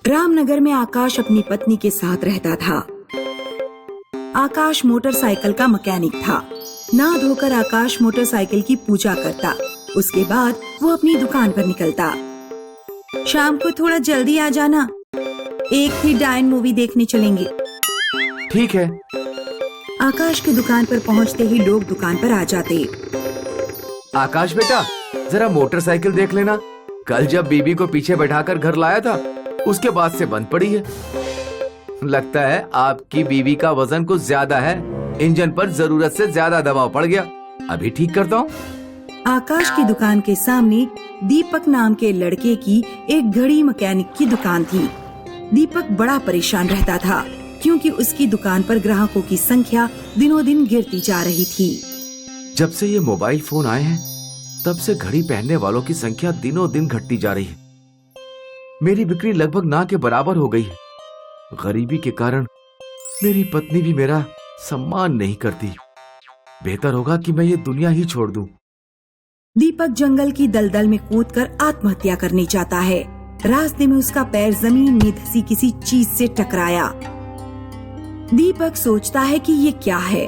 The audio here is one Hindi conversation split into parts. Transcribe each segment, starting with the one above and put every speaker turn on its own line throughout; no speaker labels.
रामनगर में आकाश अपनी पत्नी के साथ रहता था। आकाश मोटरसाइकिल का मैकेनिक था। नहा धोकर आकाश मोटरसाइकिल की पूजा करता। उसके बाद वो अपनी दुकान पर निकलता। शाम को थोड़ा जल्दी आ जाना, एक ही डायन मूवी देखने चलेंगे।
ठीक है।
आकाश की दुकान पर पहुंचते ही लोग दुकान पर आ जाते।
आकाश बेटा, जरा मोटरसाइकिल देख लेना। कल जब बीबी को पीछे बैठाकर घर लाया था, उसके बाद से बंद पड़ी है। लगता है आपकी बीवी का वजन कुछ ज्यादा है। इंजन पर जरूरत से ज्यादा दबाव पड़ गया। अभी ठीक करता हूँ।
आकाश की दुकान के सामने दीपक नाम के लड़के की एक घड़ी मैकेनिक की दुकान थी। दीपक बड़ा परेशान रहता था क्योंकि उसकी दुकान पर ग्राहकों की संख्या दिनों दिन गिरती जा रही थी।
जब से ये मोबाइल फोन आए हैं, तब से घड़ी पहनने वालों की संख्या दिनों दिन घटती जा रही है। मेरी बिक्री लगभग ना के बराबर हो गई है। गरीबी के कारण मेरी पत्नी भी मेरा सम्मान नहीं करती। बेहतर होगा कि मैं ये दुनिया ही छोड़ दूं।
दीपक जंगल की दलदल में कूदकर आत्महत्या करने जाता है। रास्ते में उसका पैर जमीन में धसी किसी चीज से टकराया। दीपक सोचता है कि ये क्या है।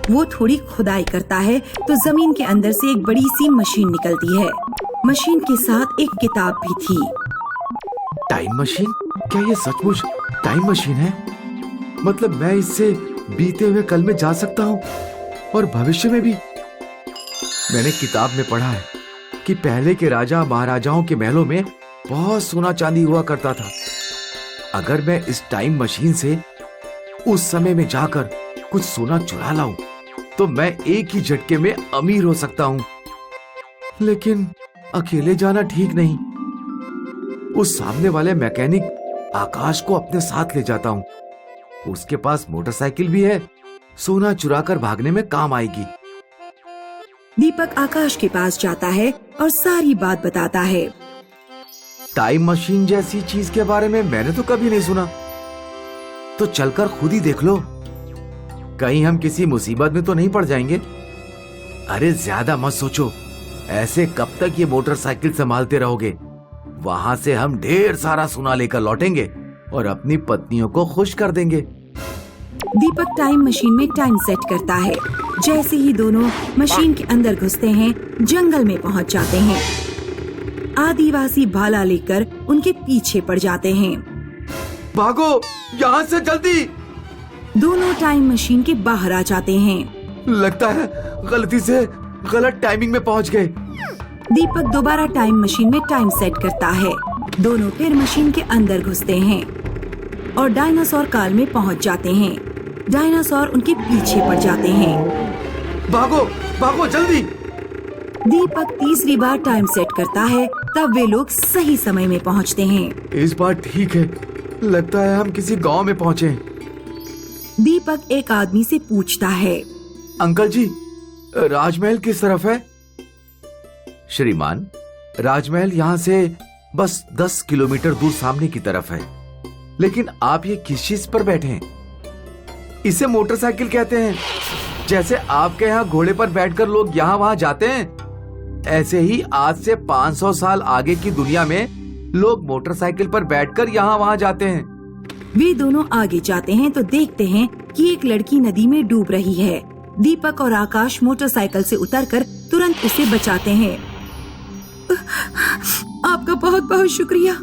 वो थोड़ी खुदाई करता है तो जमीन के अंदर से एक बड़ी सी मशीन निकलती है। मशीन के साथ एक किताब भी थी।
Time machine? क्या ये सचमुच टाइम मशीन है? मतलब मैं इससे बीते हुए कल में जा सकता हूँ और भविष्य में भी। मैंने किताब में पढ़ा है कि पहले के राजा महाराजाओं के महलों में बहुत सोना चांदी हुआ करता था। अगर मैं इस टाइम मशीन से उस समय में जाकर कुछ सोना चुरा लाऊं, तो मैं एक ही झटके में अमीर हो सकता हूं। लेकिन अकेले जाना ठीक नहीं। उस सामने वाले मैकेनिक आकाश को अपने साथ ले जाता हूं। उसके पास मोटरसाइकिल भी है, सोना चुराकर भागने में काम आएगी।
दीपक आकाश के पास जाता है और सारी बात बताता है।
टाइम मशीन जैसी चीज के बारे में मैंने तो कभी नहीं सुना। तो चलकर खुद ही देख लो, कहीं हम किसी मुसीबत में तो नहीं पड़ जाएंगे। अरे ज्यादा मत सोचो। ऐसे कब तक ये मोटरसाइकिल संभालते रहोगे? वहां से हम ढेर सारा सोना लेकर लौटेंगे और अपनी पत्नियों को खुश कर देंगे।
दीपक टाइम मशीन में टाइम सेट करता है। जैसे ही दोनों मशीन के अंदर घुसते हैं, जंगल में पहुंच जाते हैं। आदिवासी भाला लेकर उनके पीछे पड़ जाते हैं।
भागो यहाँ से जल्दी!
दोनों टाइम मशीन के बाहर आ जाते हैं।
लगता है गलती से गलत टाइमिंग में पहुंच गए।
दीपक दोबारा टाइम मशीन में टाइम सेट करता है। दोनों फिर मशीन के अंदर घुसते हैं और डायनासोर काल में पहुंच जाते हैं। डायनासोर उनके पीछे पड़ जाते हैं।
भागो भागो जल्दी!
दीपक तीसरी बार टाइम सेट करता है, तब वे लोग सही समय में पहुंचते हैं।
इस बार ठीक है। लगता है हम किसी गांव में पहुंचे।
दीपक एक आदमी से पूछता है,
अंकल जी, राजमहल किस तरफ है? श्रीमान, राजमहल यहाँ से बस 10 किलोमीटर दूर सामने की तरफ है। लेकिन आप ये किस चीज पर बैठे हैं? इसे मोटरसाइकिल कहते हैं। जैसे आपके यहाँ घोड़े पर बैठकर लोग यहाँ वहाँ जाते हैं, ऐसे ही आज से 500 साल आगे की दुनिया में लोग मोटरसाइकिल पर बैठकर यहाँ वहाँ जाते हैं।
वे दोनों आगे जाते हैं तो देखते हैं कि एक लड़की नदी में डूब रही है। दीपक और आकाश मोटरसाइकिल से उतरकर तुरंत उसे बचाते हैं। आपका बहुत बहुत शुक्रिया।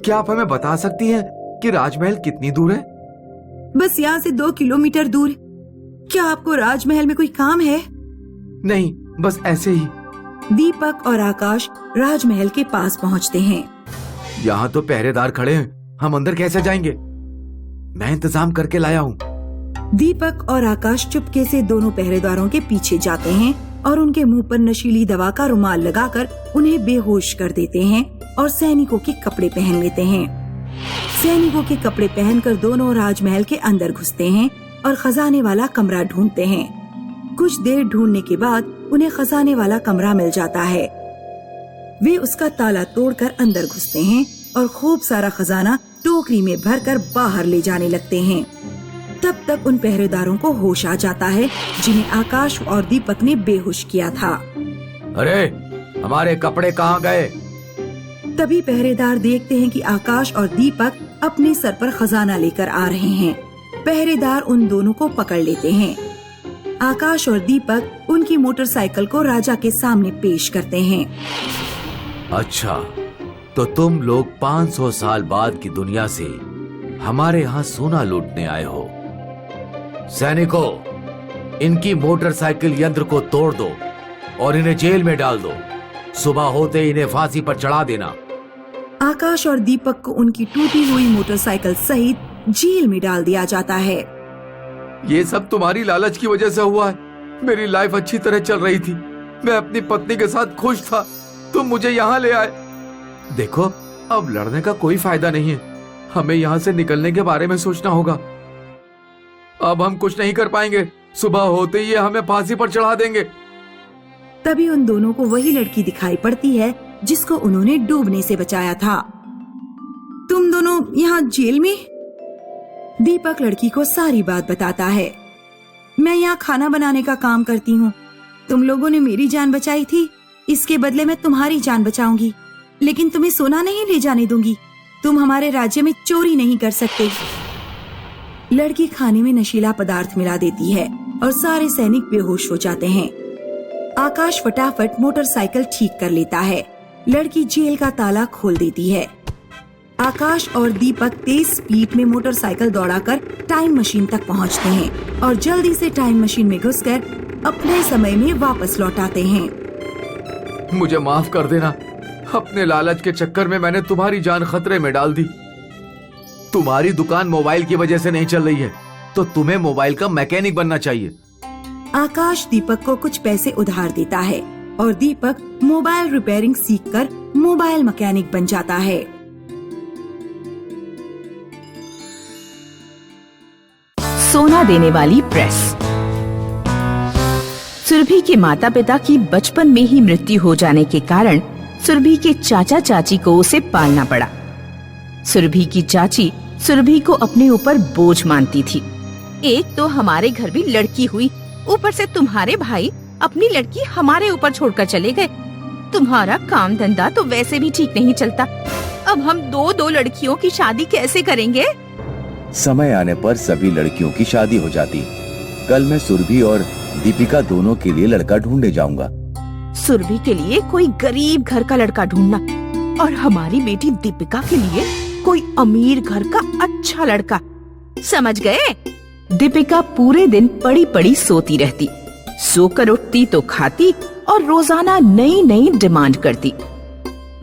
क्या आप हमें बता सकती हैं कि राजमहल कितनी दूर है?
बस यहाँ से 2 किलोमीटर दूर। क्या आपको राजमहल में कोई काम है?
नहीं, बस ऐसे ही।
दीपक और आकाश राजमहल के पास पहुँचते हैं।
यहाँ तो पहरेदार खड़े हैं, हम अंदर कैसे जाएंगे? मैं इंतजाम करके लाया हूँ।
दीपक और आकाश चुपके से दोनों पहरेदारों के पीछे जाते हैं और उनके मुंह पर नशीली दवा का रुमाल लगाकर उन्हें बेहोश कर देते हैं और सैनिकों के कपड़े पहन लेते हैं। सैनिकों के कपड़े पहनकर दोनों राजमहल के अंदर घुसते हैं और खजाने वाला कमरा ढूंढते हैं। कुछ देर ढूंढने के बाद उन्हें खजाने वाला कमरा मिल जाता है। वे उसका ताला तोड़कर अंदर घुसते हैं और खूब सारा खजाना टोकरी में भरकर बाहर ले जाने लगते हैं। तब तक उन पहरेदारों को होश आ जाता है जिन्हें आकाश और दीपक ने बेहोश किया था।
अरे, हमारे कपड़े कहाँ गए?
तभी पहरेदार देखते हैं कि आकाश और दीपक अपने सर पर खजाना लेकर आ रहे हैं। पहरेदार उन दोनों को पकड़ लेते हैं। आकाश और दीपक उनकी मोटरसाइकिल को राजा के सामने पेश करते हैं।
अच्छा, तो तुम लोग 500 साल बाद की दुनिया से हमारे यहाँ सोना लूटने आए हो। सैनिकों, इनकी मोटरसाइकिल यंत्र को तोड़ दो और इन्हें जेल में डाल दो। सुबह होते ही इन्हें फांसी पर चढ़ा देना।
आकाश और दीपक को उनकी टूटी हुई मोटरसाइकिल सहित जेल में डाल दिया जाता है।
ये सब तुम्हारी लालच की वजह से हुआ है। मेरी लाइफ अच्छी तरह चल रही थी, मैं अपनी पत्नी के साथ खुश था, तुम मुझे यहाँ ले आए। देखो, अब लड़ने का कोई फायदा नहीं है, हमें यहाँ से निकलने के बारे में सोचना होगा। अब हम कुछ नहीं कर पाएंगे, सुबह होते ही हमें फांसी पर चढ़ा देंगे।
तभी उन दोनों को वही लड़की दिखाई पड़ती है जिसको उन्होंने डूबने से बचाया था। तुम दोनों यहाँ जेल में? दीपक लड़की को सारी बात बताता है। मैं यहाँ खाना बनाने का काम करती हूँ। तुम लोगों ने मेरी जान बचाई थी, इसके बदले मैं तुम्हारी जान बचाऊंगी, लेकिन तुम्हें सोना नहीं ले जाने दूंगी। तुम हमारे राज्य में चोरी नहीं कर सकते। लड़की खाने में नशीला पदार्थ मिला देती है और सारे सैनिक बेहोश हो जाते हैं। आकाश फटाफट मोटरसाइकिल ठीक कर लेता है। लड़की जेल का ताला खोल देती है। आकाश और दीपक तेज स्पीड में मोटरसाइकिल दौड़ाकर टाइम मशीन तक पहुंचते हैं और जल्दी से टाइम मशीन में घुसकर अपने समय में वापस लौट आते हैं।
मुझे माफ कर देना, अपने लालच के चक्कर में मैंने तुम्हारी जान खतरे में डाल दी। तुम्हारी दुकान मोबाइल की वजह से नहीं चल रही है, तो तुम्हें मोबाइल का मैकेनिक बनना चाहिए।
आकाश दीपक को कुछ पैसे उधार देता है और दीपक मोबाइल रिपेयरिंग सीखकर मोबाइल मैकेनिक बन जाता है।
सोना देने वाली प्रेस। सुरभि के माता पिता की बचपन में ही मृत्यु हो जाने के कारण सुरभि के चाचा चाची को उसे पालना पड़ा। सुरभि की चाची सुरभि को अपने ऊपर बोझ मानती थी। एक तो हमारे घर भी लड़की हुई, ऊपर से तुम्हारे भाई अपनी लड़की हमारे ऊपर छोड़कर चले गए। तुम्हारा काम धंधा तो वैसे भी ठीक नहीं चलता। अब हम दो लड़कियों की शादी कैसे करेंगे?
समय आने पर सभी लड़कियों की शादी हो जाती। कल मैं सुरभि और दीपिका दोनों के लिए लड़का ढूंढने जाऊंगा।
सुरभि के लिए कोई गरीब घर का लड़का ढूंढना और हमारी बेटी दीपिका के लिए कोई अमीर घर का अच्छा लड़का। समझ गए? दीपिका पूरे दिन पड़ी पड़ी सोती रहती, सोकर उठती तो खाती और रोजाना नई नई डिमांड करती।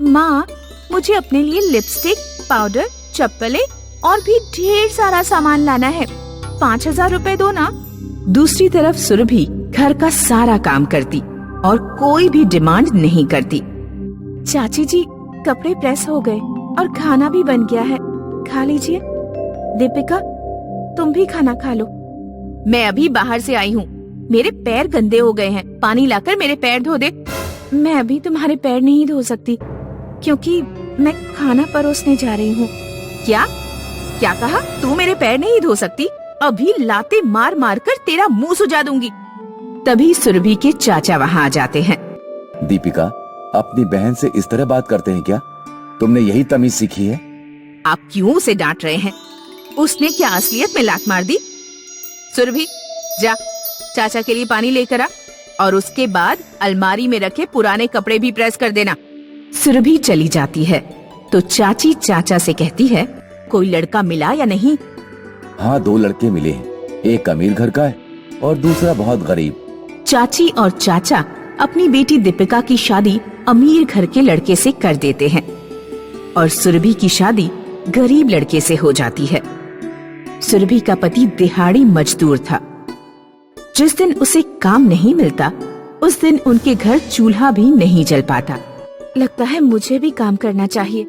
माँ, मुझे अपने लिए लिपस्टिक, पाउडर, चप्पलें और भी ढेर सारा सामान लाना है। 5000 रुपए दो ना। दूसरी तरफ सुरभि घर का सारा काम करती और कोई भी डिमांड नहीं करती। चाची जी, कपड़े प्रेस हो गए और खाना भी बन गया है, खा लीजिए। दीपिका, तुम भी खाना खा लो। मैं अभी बाहर से आई हूँ, मेरे पैर गंदे हो गए हैं, पानी लाकर मेरे पैर धो दे। मैं अभी तुम्हारे पैर नहीं धो सकती क्योंकि मैं खाना परोसने जा रही हूँ। क्या क्या कहा? तू मेरे पैर नहीं धो सकती? अभी लाते मार मार कर तेरा मुंह सुजा दूंगी। तभी सुरभि के चाचा वहाँ आ जाते हैं।
दीपिका, अपनी बहन से इस तरह बात करते हैं क्या? तुमने यही तमीज सीखी है?
आप क्यों उसे डांट रहे हैं? उसने क्या असलियत में लात मार दी? सुरभि, जा चाचा के लिए पानी लेकर आ और उसके बाद अलमारी में रखे पुराने कपड़े भी प्रेस कर देना। सुरभि चली जाती है तो चाची चाचा से कहती है, कोई लड़का मिला या नहीं?
हाँ, 2 लड़के मिले हैं, एक अमीर घर का है और दूसरा बहुत गरीब।
चाची और चाचा अपनी बेटी दीपिका की शादी अमीर घर के लड़के से कर देते हैं और सुरभि की शादी गरीब लड़के से हो जाती है। सुरभि का पति दिहाड़ी मजदूर था। जिस दिन उसे काम नहीं मिलता उस दिन उनके घर चूल्हा भी नहीं जल पाता। लगता है मुझे भी काम करना चाहिए।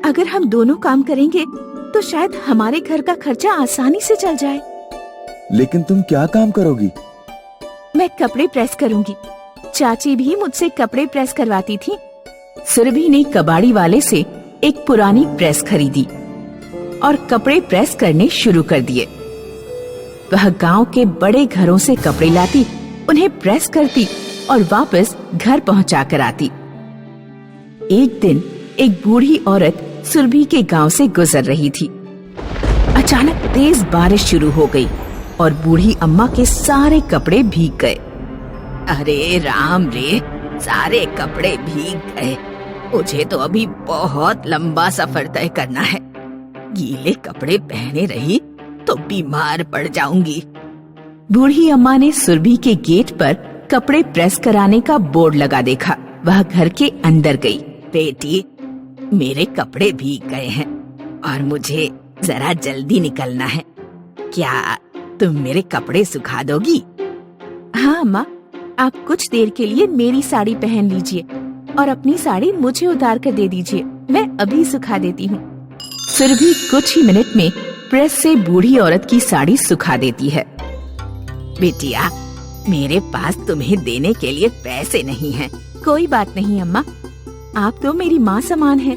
अगर हम दोनों काम करेंगे तो शायद हमारे घर का खर्चा आसानी से चल जाए।
लेकिन तुम क्या काम करोगी?
मैं कपड़े प्रेस करूंगी। चाची भी मुझसे कपड़े प्रेस करवाती थी। सुरभि ने कबाड़ी वाले से एक पुरानी प्रेस खरीदी और कपड़े प्रेस करने शुरू कर दिए। वह गांव के बड़े घरों से कपड़े लाती, उन्हें प्रेस करती और वापस घर पहुंचा कर आती। एक दिन एक बूढ़ी औरत सुरभि के गांव से गुजर रही थी। अचानक तेज बारिश शुरू हो गई और बूढ़ी अम्मा के सारे कपड़े भीग गए। अरे राम रे, सारे कपड़े भीग गए। मुझे तो अभी बहुत लंबा सफर तय करना है। गीले कपड़े पहने रही तो बीमार पड़ जाऊंगी। बूढ़ी अम्मा ने सुरभि के गेट पर कपड़े प्रेस कराने का बोर्ड लगा देखा। वह घर के अंदर गई। बेटी, मेरे कपड़े भीग गए हैं और मुझे जरा जल्दी निकलना है। क्या तुम मेरे कपड़े सुखा दोगी? हाँ अम्मा, आप कुछ देर के लिए मेरी साड़ी पहन लीजिए और अपनी साड़ी मुझे उतार कर दे दीजिए। मैं अभी सुखा देती हूँ। सुरभि कुछ ही मिनट में प्रेस से बूढ़ी औरत की साड़ी सुखा देती है। बेटिया, मेरे पास तुम्हें देने के लिए पैसे नहीं हैं। कोई बात नहीं अम्मा, आप तो मेरी माँ समान हैं।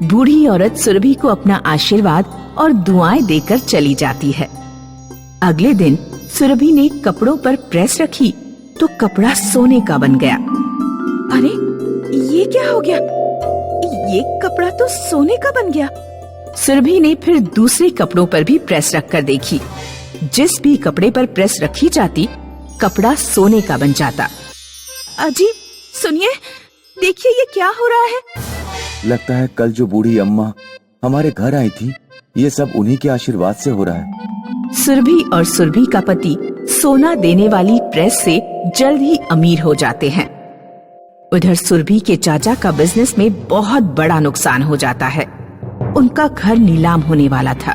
बूढ़ी औरत सुरभि को अपना आशीर्वाद और दुआएं देकर चली जाती है। अगले दिन सुरभि ने कपड़ों पर प्रेस रखी तो कपड़ा सोने का बन गया। अरे ये क्या हो गया? ये कपड़ा तो सोने का बन गया। सुरभि ने फिर दूसरे कपड़ों पर भी प्रेस रखकर देखी। जिस भी कपड़े पर प्रेस रखी जाती, कपड़ा सोने का बन जाता। अजी सुनिए, देखिए ये क्या हो रहा है।
लगता है कल जो बूढ़ी अम्मा हमारे घर आई थी, ये सब उन्हीं के आशीर्वाद से हो रहा है।
सुरभि और सुरभि का पति सोना देने वाली प्रेस से जल्द ही अमीर हो जाते हैं। उधर सुरभि के चाचा का बिजनेस में बहुत बड़ा नुकसान हो जाता है। उनका घर नीलाम होने वाला था।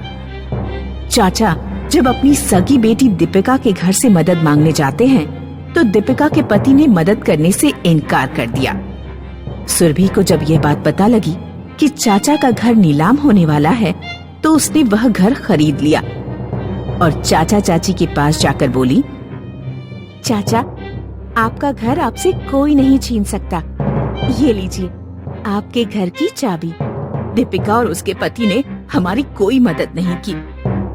चाचा जब अपनी सगी बेटी दीपिका के घर से मदद मांगने जाते हैं तो दीपिका के पति ने मदद करने से इनकार कर दिया। सुरभि को जब यह बात पता लगी कि चाचा का घर नीलाम होने वाला है तो उसने वह घर खरीद लिया और चाचा चाची के पास जाकर बोली, चाचा, आपका घर आपसे कोई नहीं छीन सकता। ये लीजिए आपके घर की चाबी। दीपिका और उसके पति ने हमारी कोई मदद नहीं की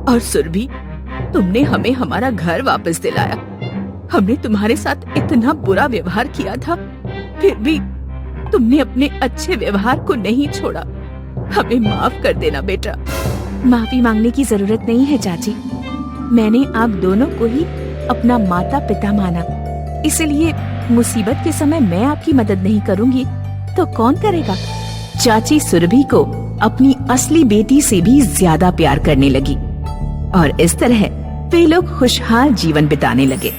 और सुरभि, तुमने हमें हमारा घर वापस दिलाया। हमने तुम्हारे साथ इतना बुरा व्यवहार किया था, फिर भी तुमने अपने अच्छे व्यवहार को नहीं छोड़ा। हमें माफ कर देना बेटा। माफी मांगने की जरूरत नहीं है चाची। मैंने आप दोनों को ही अपना माता पिता माना, इसलिए मुसीबत के समय मैं आपकी मदद नहीं करूंगी तो कौन करेगा। चाची सुरभि को अपनी असली बेटी से भी ज्यादा प्यार करने लगी और इस तरह वे लोग खुशहाल जीवन बिताने लगे।